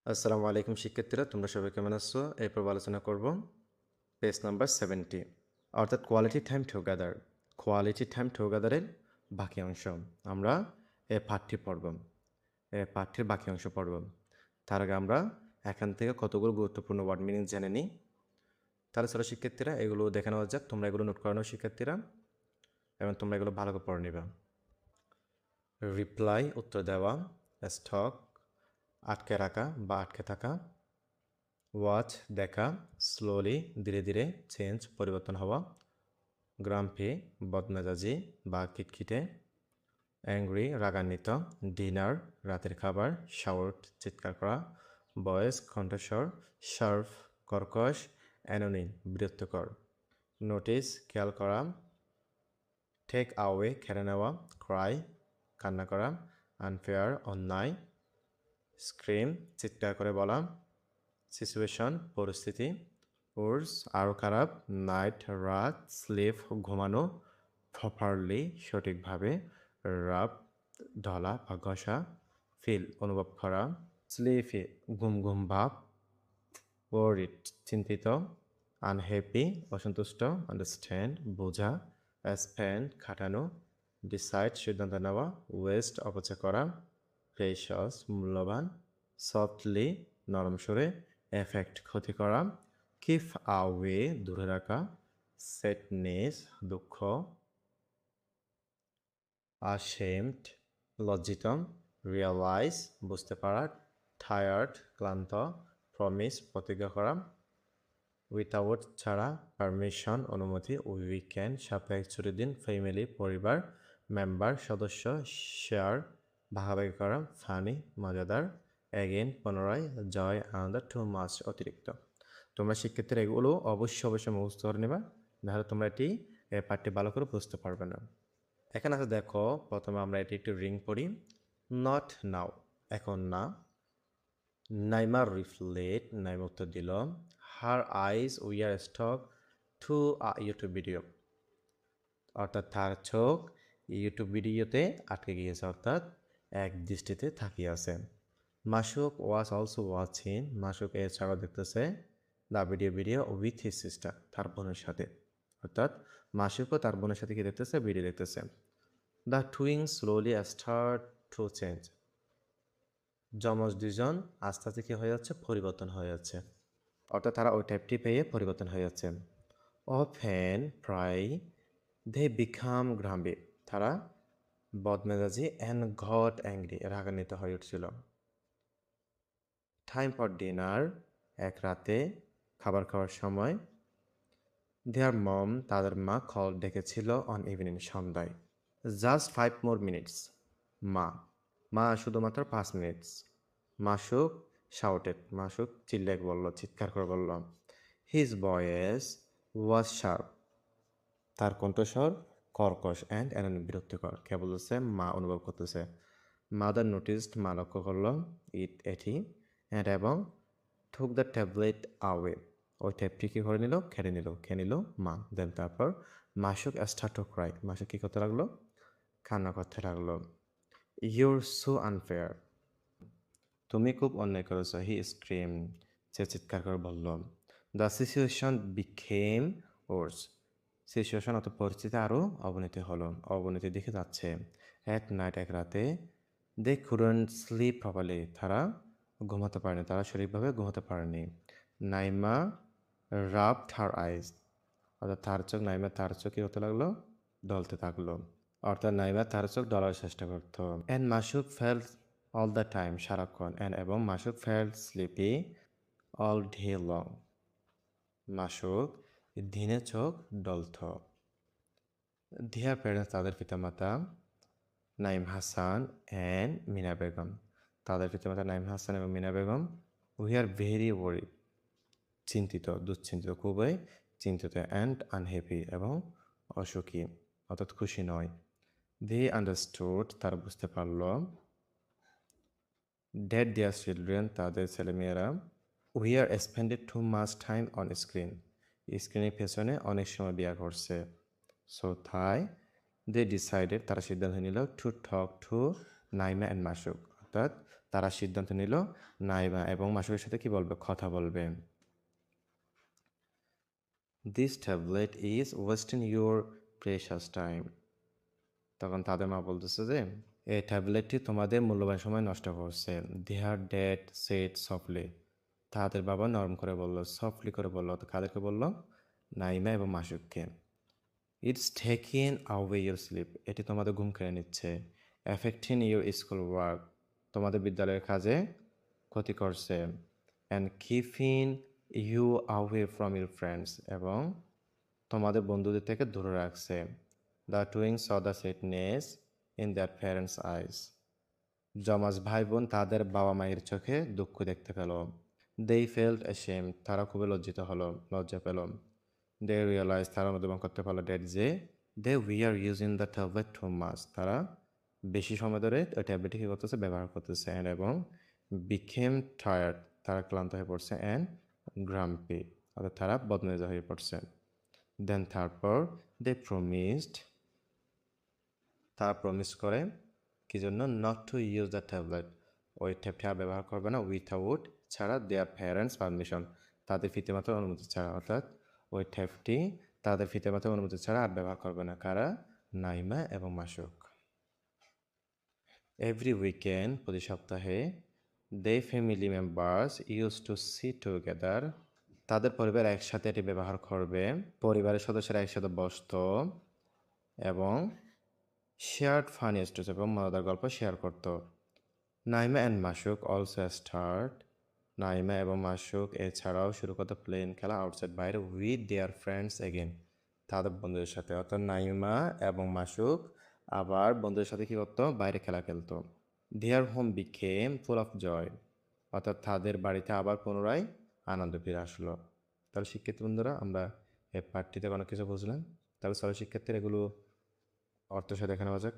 আসসালামু আলাইকুম শিক্ষার্থীরা, তোমরা সবাই কেমন আছো? এরপর আলোচনা করব পেজ নাম্বার 70, অর্থাৎ quality time together. Quality time টুগেদারের বাকি অংশ আমরা পাঠ্যের বাকি অংশ পড়ব। তার আগে আমরা এখান থেকে কতগুলো গুরুত্বপূর্ণ ওয়ার্ড মিনিং জেনে নিই। তাহলে চলো শিক্ষার্থীরা, এগুলো দেখে নেওয়া যাক। তোমরা এগুলো নোট করে নাও শিক্ষার্থীরা, এবং তোমরা এগুলো ভালো করে পড়ে নিবা। রিপ্লাই উত্তর দেওয়া, স্টক আটকে রাখা বা আটকে থাকা, ওয়াচ দেখা, স্লোলি ধীরে ধীরে, চেঞ্জ পরিবর্তন হওয়া, গ্রাম্পি বদমেজাজি বা খিটখিটে, অ্যাংরি রাগান্বিত, ডিনার রাতের খাবার, শাউট চিৎকার করা, ভয়েস কণ্ঠস্বর, শার্প কর্কশ, অ্যানোনিম বিরক্তকর, নোটিস খেয়াল করা, টেক আওয়ে কেড়ে নেওয়া, ক্রাই কান্না করা, আনফেয়ার অন্যায়, স্ক্রিম চিৎকার করে বলা, সিচুয়েশন পরিস্থিতি, ওর্স আরও খারাপ, নাইট রাত, স্লিপ ঘুমানো, প্রপারলি সঠিকভাবে, রাব ঢলা বা ঘষা, ফিল অনুভব করা, স্লিপি ঘুম ঘুম ভাব, ওয়ারিড চিন্তিত, আনহ্যাপি অসন্তুষ্ট, আন্ডারস্ট্যান্ড বোঝা, স্পেন্ড খাটানো, ডিসাইড সিদ্ধান্ত নেওয়া, ওয়েস্ট অপচয় করা, প্রেশাস মূল্যবান, সফটলি নরম সুরে, এফেক্ট ক্ষতি করা, কিপ আওয়ে দূরে রাখা, স্যাডনেস দুঃখ, ashamed লজ্জিত, রিয়ালাইজ বুঝতে পারা, টায়ার্ড ক্লান্ত, প্রমিস প্রতিজ্ঞা করা, উইথাউট ছাড়া, পারমিশন অনুমতি, উইকেন্ড সাপ্তাহিক ছুটির দিন, ফ্যামিলি পরিবার, মেম্বার সদস্য, শেয়ার ভাগাভাগি করা, ফানি মজাদার, অ্যাগেন পুনরায়, জয় আনন্দ, টু মাস অতিরিক্ত। তোমরা শিক্ষার্থীরা এগুলো অবশ্যই মুখস্থ করে নেবা, নাহলে তোমরা এটি পাঠটি ভালো করে বুঝতে পারবে না। এখানে আছে দেখো, প্রথমে আমরা এটি একটু রিং পড়ি। নট নাও এখন না। নাইমা রিফ্লেট নাইমা উত্তর দিল। Her eyes were stuck to YouTube video, অর্থাৎ তার চোখ ইউটিউব ভিডিওতে আটকে গিয়েছে, অর্থাৎ এক দৃষ্টিতে তাকিয়ে আছে। মাসুক ওয়াজ অলসো ওয়াচিং, মাসুক এছাড়াও দেখতেছে the video with his sister, তার বোনের সাথে, অর্থাৎ মাসুকও তার বোনের সাথে কি দেখতেছে, ভিডিও দেখতেছে। The twins slowly start to change, যমজ দুজন আস্তে আস্তে কী হয়ে যাচ্ছে, পরিবর্তন হয়ে যাচ্ছে, অর্থাৎ তারা ওই টাইপটি পেয়ে পরিবর্তন হয়ে যাচ্ছে। অফেন প্রায়, দে বিকাম গ্রাম্বি, তারা বদমেজাজি, অ্যান্ড গট অ্যাংরি রাগান্বিত হয়ে উঠছিল। টাইম ফর ডিনার, এক রাতে খাবার খাওয়ার সময়। দেয়ার মম, তাদের মা কল ডেকেছিল অন ইভিনিং সন্ধ্যায়। জাস্ট 5 more minutes, মা মা শুধুমাত্র 5 মিনিটস। মাসুক শাউটেড, মাসুক চিল্লে বলল, চিৎকার করে বলল। হিজ ভয়েস ওয়াজ শার্প, তার কণ্ঠস্বর কর্কশ, অ্যান্ড বিরক্তিকর। কে বলতেছে, মা অনুভব করতেছে। মাদার নোটিসড, মা লক্ষ্য করল, এটি, অ্যান্ড এবং, ঠুক দ্য ট্যাবলেট আওয়ে, ওই ট্যাবটি কী করে নিল, খেয়ে নিল মা। দেন তারপর মাসুক স্টার্ট টু ক্রাই, মাসুক কী করতে লাগলো, কান্না করতে লাগলো। ইউর সো আনফেয়ার, তুমি খুব অন্যায় করেছো। হি স্ক্রিম, সে চিৎকার করে বলল। The situation became worse, situation অর্থাৎ পরিস্থিতি আরও অবনতির দিকে যাচ্ছে। অ্যাট নাইট, এক রাতে। দে কুডন্ট স্লিপ প্রপারলি, তারা ঘুমাতে পারেনি, তারা সঠিকভাবে ঘুমাতে পারেনি। নাইমা রাবড হার আইস, অর্থাৎ তার চোখ কী হতে লাগলো, ডলতে থাকলো, অর্থাৎ নাইমা তার চোখ ডলার চেষ্টা করতো। And Masuk felt all the time, সারাক্ষণ। এবং Masuk felt sleepy all day long, Masuk দিনে চোখ ডলত। দেয়ার প্যারেন্টস, তাদের পিতামাতা। নাইম হাসান অ্যান্ড মিনা বেগম, তাদের পিতামাতা নাইম হাসান এবং Mina Begum. We are very worried, দুশ্চিন্তিত, খুবই চিন্তিত। অ্যান্ড আনহ্যাপি, এবং অসুখী, অর্থাৎ খুশি নয়। দে আন্ডারস্টুড, তারা বুঝতে পারল। ড্যাট দেয়ার চিলড্রেন, তাদের ছেলেমেয়েরা। Were spended too much time on স্ক্রিনের পেছনে অনেক সময় ব্যয় করছে। সো তাই দে ডিসাইডেড, তারা সিদ্ধান্ত নিল, to talk to Naima and Masuk, অর্থাৎ তারা সিদ্ধান্ত নিল নাইমা এবং মাসুকের সাথে কি বলবে, কথা বলবে। This tablet is wasting your precious time. তখন তাদের মা বলতেছে যে এই ট্যাবলেটটি তোমাদের মূল্যবান সময় নষ্ট করছে। দেয়ার ড্যাড সেড সফটলি। তাদের বাবা নরম করে বলল, সফটলি করে বলল। তো কাদেরকে বলল? নাইমা এবং মাসুককে। It's taking away your sleep. এটি তোমাদের ঘুম কেড়ে নিচ্ছে। Affecting your school work. তোমাদের বিদ্যালয়ের কাজে ক্ষতি করছে। And keeping you away from your friends. এবং তোমাদের বন্ধুদের থেকে দূরে রাখছে। The twins saw the sadness in their parents eyes. যমজ ভাই বোন তাদের বাবা মায়ের চোখে দুঃখ দেখতে পেল। দে ফেল্ট অ্যাশেমড। তারা খুবই লজ্জিত হলো, লজ্জা পেল। দে রিয়েলাইজ, তারা অনুধাবন করতে পারলো ড্যাট যে they were using the tablet too much. তারা বেশি সময় ধরে ওই ট্যাবলেটটি কী করতেছে, ব্যবহার করতেছে। অ্যান্ড এবং বিকেম টায়ার্ড। তারা ক্লান্ত হয়ে পড়ছে। অ্যান্ড গ্রাম্পি, অর্থাৎ তারা বদমেজাজ হয়ে পড়ছে। দেন তারপর দে প্রমিসড, তারা প্রমিস করে কি জন্য, not to use the tablet, ওই ট্যাবটি আর ব্যবহার করবে না, উইথাউট ছাড়া দেয়ার প্যারেন্টস পারমিশন, তাদের পিতামাতার অনুমতি ছাড়া। অর্থাৎ ওই ট্যাবটি তাদের পিতামাতার অনুমতি ছাড়া আর ব্যবহার করবে না। কারা? নাইমা এবং মাসুক। এভরি উইকেন্ড, প্রতি সপ্তাহে, they family members use to sit together, তাদের পরিবার একসাথে এটি ব্যবহার করবে। পরিবারের সদস্যরা একসাথে বসতো এবং শেয়ার্ড ফানি স্টোরিজ, এবং মজাদার গল্প শেয়ার করতো। Naima and Masuk also start, Naima এবং মাসুক এছাড়াও শুরু করতো প্লেন খেলা আউটসাইড, বাইরে, উইথ দেয়ার ফ্রেন্ডস এগেন, তাদের বন্ধুদের সাথে। অর্থাৎ নাইমা এবং মাসুক আবার বন্ধুদের সাথে কী করতো, বাইরে খেলা খেলতো। Their home became full of joy, অর্থাৎ তাদের বাড়িতে আবার পুনরায় আনন্দ ফিরে আসলো। তাহলে শিক্ষার্থী বন্ধুরা, আমরা এই পাঠটিতে অনেক কিছু বুঝলাম। তাহলে চলো শিক্ষার্থীরা এগুলো অর্থ সাথে দেখে নেওয়া যাক।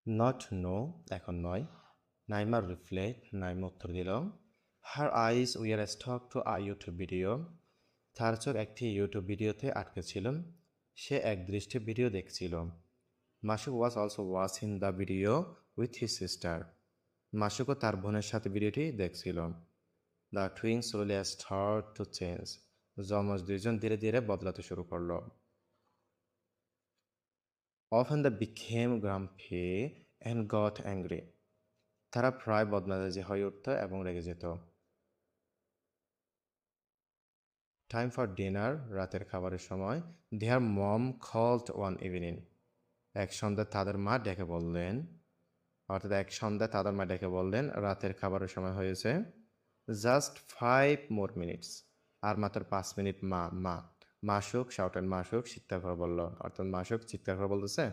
নট নো, এখন নয়। নাইমা রিফ্লেক্ট, নাইমা উত্তর দিল। Her eyes were stuck to a YouTube video, তার চোখ একটি ইউটিউব ভিডিওতে আটকে ছিল। সে একদৃষ্টি ভিডিও দেখছিল। Masuk was also watching the video with his sister, মাসুকও তার বোনের সাথে ভিডিওটি দেখছিল। The twins slowly start to change, যমজ দুইজন ধীরে ধীরে বদলাতে শুরু করলো। Often they became grumpy and got angry. তারা প্রায় বদমেজাজি হয়ে উঠত এবং রেগে যেত। টাইম ফর ডিনার, রাতের খাবারের সময়। দেয়ার মম কল্ড ওয়ান ইভিনিং, এক সন্ধ্যায় তাদের মা ডেকে বললেন, অর্থাৎ এক সন্ধ্যায় তাদের মা ডেকে বললেন রাতের খাবারের সময় হয়েছে। জাস্ট 5 more minutes, আর মাত্র 5 মিনিট মা। মাসুক শাউটেন, মাসুক চিৎকার করে বলল, অর্থাৎ মাসুক চিৎকার করে বলতেছে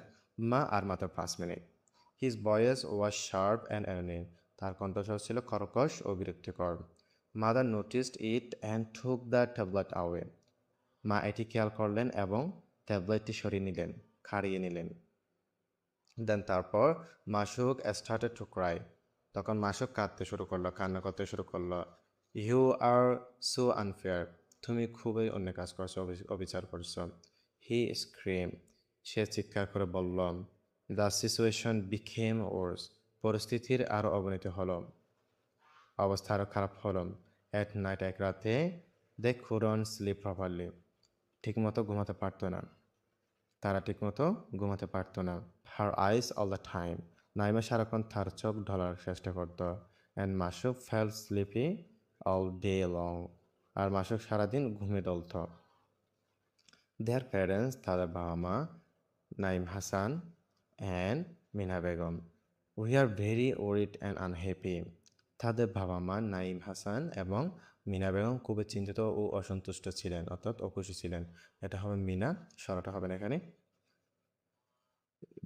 মা, আর মাত্র 5 minute. His voice was sharp and annoying, তার কণ্ঠস্বর ছিল কর্কশ ও বিরক্তিকর। Mother noticed it and took the tablet away, মা এটি খেয়াল করলেন এবং ট্যাবলেটটি সরিয়ে নিলেন, খাড়িয়ে নিলেন। দেন তারপর মাসুক স্টার্টেড টু ক্রাই, তখন মাসুক কাঁদতে শুরু করলো, কান্না করতে শুরু করলো। ইউ আর সো আনফেয়ার, তুমি খুবই অন্য কাজ করছো, অবিচার করছো। হি স্ক্রিম, সে চিৎকার করে বলল। দ্য সিচুয়েশন বিকেম ওয়ার্স, পরিস্থিতির আরও অবনতি হলো, অবস্থা আরও খারাপ হলো। অ্যাট নাইট, এক রাতে, দে কুডন্ট স্লিপ প্রপারলি, ঠিকমতো ঘুমাতে পারতো না, তারা ঠিকমতো ঘুমাতে পারতো না। Her eyes all the time, Naima সারাক্ষণ তার চোখ ঢলার চেষ্টা করতো। And Masuk fell sleepy all day long, আর মাসুক সারাদিন ঘুমিয়ে দলত। দেয়ার প্যারেন্টস, তাদের বাবা মা, Naim Hasan and Mina Begum, we are very worried and unhappy, তাদের বাবা মা নাইম হাসান এবং মিনা বেগম খুবই চিন্তিত ও অসন্তুষ্ট ছিলেন, অর্থাৎ অখুশি ছিলেন। এটা হবে মিনা, সরাটা হবে না এখানে।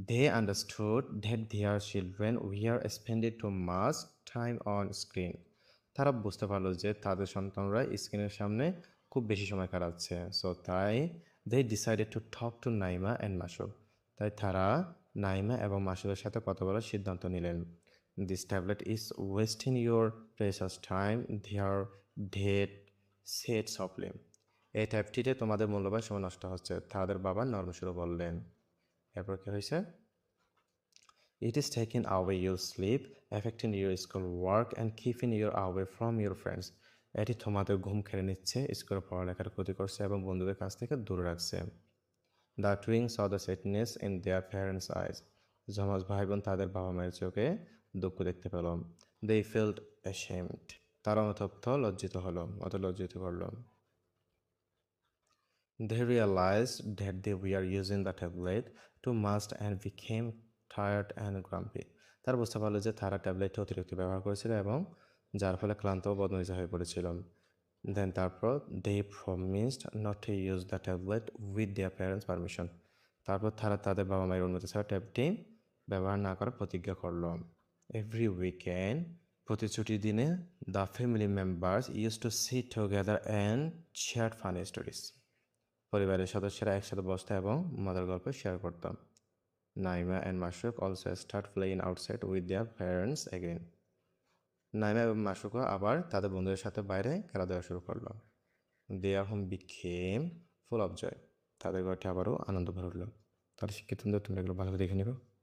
They understood that their children were spending too much time on screen. তারা বুঝতে পারলো যে তাদের সন্তানরা স্ক্রিনের সামনে খুব বেশি সময় কাটাচ্ছে। সো তাই they decided to talk to Naima and মাসুক, তাই তারা নাইমা এবং মাসুকের সাথে কথা বলার সিদ্ধান্ত নিলেন। This tablet is wasting your precious time, their dad said softly. এই ট্যাবটিতে তোমাদের মূল্যবান সময় নষ্ট হচ্ছে, তাদের বাবা নরম সুরে বললেন। এরপর কি হয়েছে? It is taking away your sleep, affecting your school work and keeping you away from your friends. এটি তোমাদের ঘুম কেড়ে নিচ্ছে, স্কুলে পড়ালেখার ক্ষতি করছে এবং বন্ধুদের কাছ থেকে দূরে রাখছে। The twins saw the sadness in their parents' eyes. যমজ ভাই বোন তাদের বাবা মায়ের চোখে দুঃখ দেখতে পেল। They felt ashamed. তারা অনুতপ্ত, লজ্জিত হলো, লজ্জিত করলো। They realized that they were using the tablet too much and became tired and grumpy. তারা বুঝতে পারলো যে তারা ট্যাবলেটটা অতিরিক্ত ব্যবহার করেছিল এবং যার ফলে ক্লান্ত ও বদমেজাজ হয়ে পড়েছিল। দেন তারপর they promised not to use the tablet with their parents' permission. তারপর তারা তাদের বাবা মায়ের অনুমতি ছাড়া ট্যাবটি ব্যবহার না করার প্রতিজ্ঞা করলো। Every weekend, প্রতি ছুটির দিনে the family members used to sit together and share funny stories. পরিবারের সদস্যরা একসাথে বসতো এবং মজার গল্প শেয়ার করতাম। Naima and Mashruk also start playing outside with their parents again. Naima এবং মাশরুকও আবার তাদের বন্ধুদের সাথে বাইরে খেলাধুলা শুরু করলো। Their home became full of joy. তাদের ঘরটি আবারও আনন্দ ভরে উঠল। তাহলে শিক্ষিত তোমরা এগুলো ভালো করে দেখে নিব।